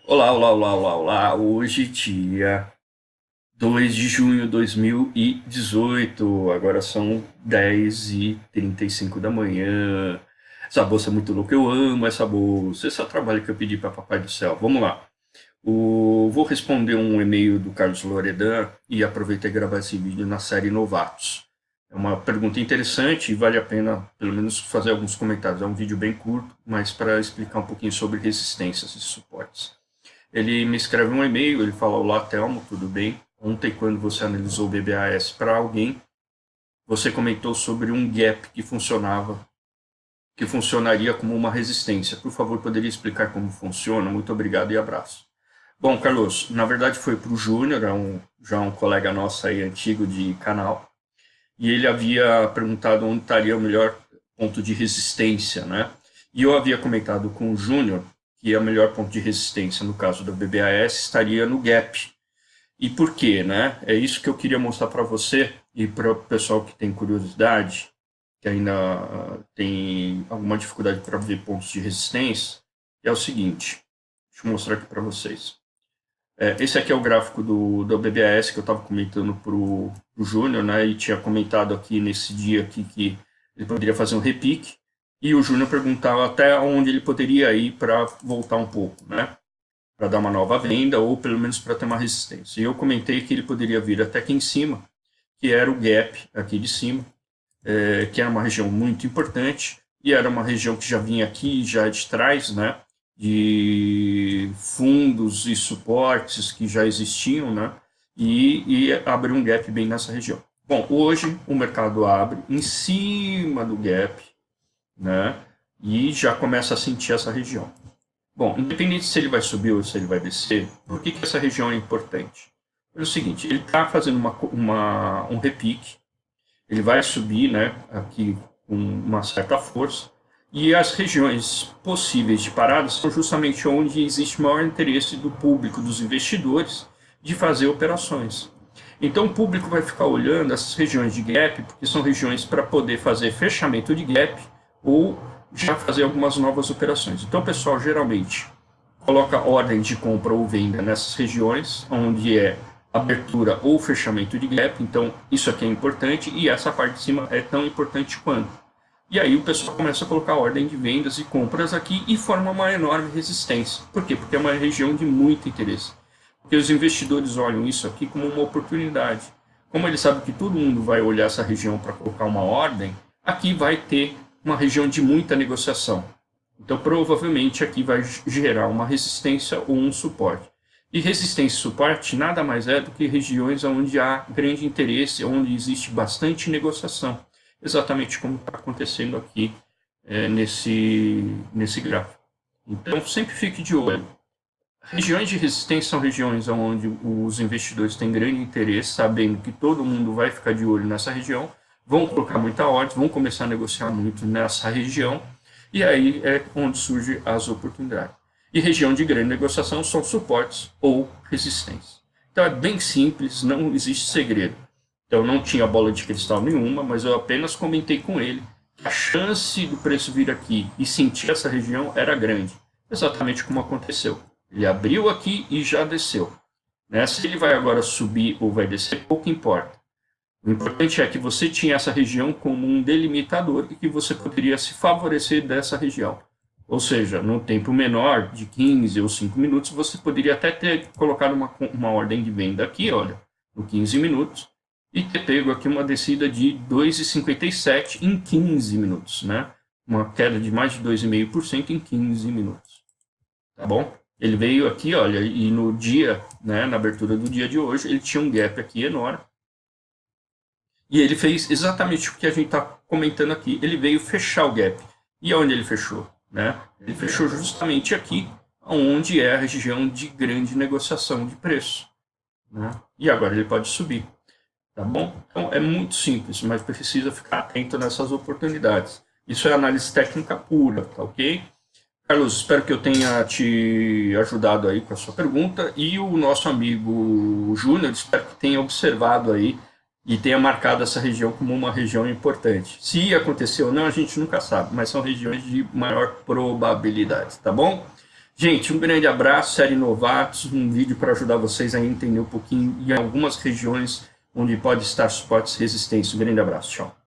Olá, olá, olá, olá, olá. Hoje, dia 2 de junho de 2018. Agora são 10h35 da manhã. Essa bolsa é muito louca. Eu amo essa bolsa. Esse é o trabalho que eu pedi para Papai do Céu. Vamos lá. Vou responder um e-mail do Carlos Loredan e aproveitar e gravar esse vídeo na série Novatos. É uma pergunta interessante e vale a pena, pelo menos, fazer alguns comentários. É um vídeo bem curto, mas para explicar um pouquinho sobre resistências e suportes. Ele me escreve um e-mail, ele fala: Olá, Telmo, tudo bem? Ontem, quando você analisou o BBAS para alguém, você comentou sobre um gap que funcionaria como uma resistência. Por favor, poderia explicar como funciona? Muito obrigado e abraço. Bom, Carlos, na verdade foi para o Júnior, já um colega nosso aí antigo de canal, e ele havia perguntado onde estaria o melhor ponto de resistência, né? E eu havia comentado com o Júnior que o melhor ponto de resistência, no caso do BBAS, estaria no gap. E por quê, né? É isso que eu queria mostrar para você e para o pessoal que tem curiosidade, que ainda tem alguma dificuldade para ver pontos de resistência. É o seguinte, deixa eu mostrar aqui para vocês. Esse aqui é o gráfico do BBAS que eu estava comentando para o Júnior, né? E tinha comentado aqui nesse dia aqui que ele poderia fazer um repique. E o Júnior perguntava até onde ele poderia ir para voltar um pouco, né? Para dar uma nova venda ou pelo menos para ter uma resistência. E eu comentei que ele poderia vir até aqui em cima, que era o gap aqui de cima, que era uma região muito importante e era uma região que já vinha aqui já de trás, né? De fundos e suportes que já existiam, né? E abriu um gap bem nessa região. Bom, hoje o mercado abre em cima do gap, né? E já começa a sentir essa região. Bom, independente se ele vai subir ou se ele vai descer, por que essa região é importante? É o seguinte, ele está fazendo um repique, ele vai subir, né, aqui com uma certa força, e as regiões possíveis de parada são justamente onde existe maior interesse do público, dos investidores, de fazer operações. Então o público vai ficar olhando essas regiões de gap, porque são regiões para poder fazer fechamento de gap ou já fazer algumas novas operações. Então o pessoal geralmente coloca ordem de compra ou venda nessas regiões, onde é abertura ou fechamento de gap. Então isso aqui é importante e essa parte de cima é tão importante quanto. E aí o pessoal começa a colocar ordem de vendas e compras aqui e forma uma enorme resistência. Por quê? Porque é uma região de muito interesse. Porque os investidores olham isso aqui como uma oportunidade. Como eles sabem que todo mundo vai olhar essa região para colocar uma ordem, aqui vai ter uma região de muita negociação. Então, provavelmente, aqui vai gerar uma resistência ou um suporte. E resistência e suporte nada mais é do que regiões onde há grande interesse, onde existe bastante negociação. Exatamente como está acontecendo aqui nesse gráfico. Então, sempre fique de olho. Regiões de resistência são regiões onde os investidores têm grande interesse, sabendo que todo mundo vai ficar de olho nessa região, vão colocar muita ordem, vão começar a negociar muito nessa região, e aí é onde surgem as oportunidades. E região de grande negociação são suportes ou resistência. Então é bem simples, não existe segredo. Então não tinha bola de cristal nenhuma, mas eu apenas comentei com ele que a chance do preço vir aqui e sentir essa região era grande, exatamente como aconteceu. Ele abriu aqui e já desceu. Né? Se ele vai agora subir ou vai descer, pouco importa. O importante é que você tinha essa região como um delimitador e que você poderia se favorecer dessa região. Ou seja, num tempo menor, de 15 ou 5 minutos, você poderia até ter colocado uma ordem de venda aqui, olha, no 15 minutos, e ter pego aqui uma descida de 2,57 em 15 minutos, né? Uma queda de mais de 2,5% em 15 minutos. Tá bom? Ele veio aqui, olha, e no dia, né, na abertura do dia de hoje, ele tinha um gap aqui enorme. E ele fez exatamente o que a gente está comentando aqui. Ele veio fechar o gap. E aonde ele fechou? Né? Ele fechou justamente aqui, onde é a região de grande negociação de preço. Né? E agora ele pode subir. Tá bom? Então é muito simples, mas precisa ficar atento nessas oportunidades. Isso é análise técnica pura, tá ok? Carlos, espero que eu tenha te ajudado aí com a sua pergunta e o nosso amigo Júnior, espero que tenha observado aí e tenha marcado essa região como uma região importante. Se aconteceu ou não, a gente nunca sabe, mas são regiões de maior probabilidade, tá bom? Gente, um grande abraço, série Novatos, um vídeo para ajudar vocês a entender um pouquinho em algumas regiões onde pode estar suportes resistentes. Um grande abraço, tchau.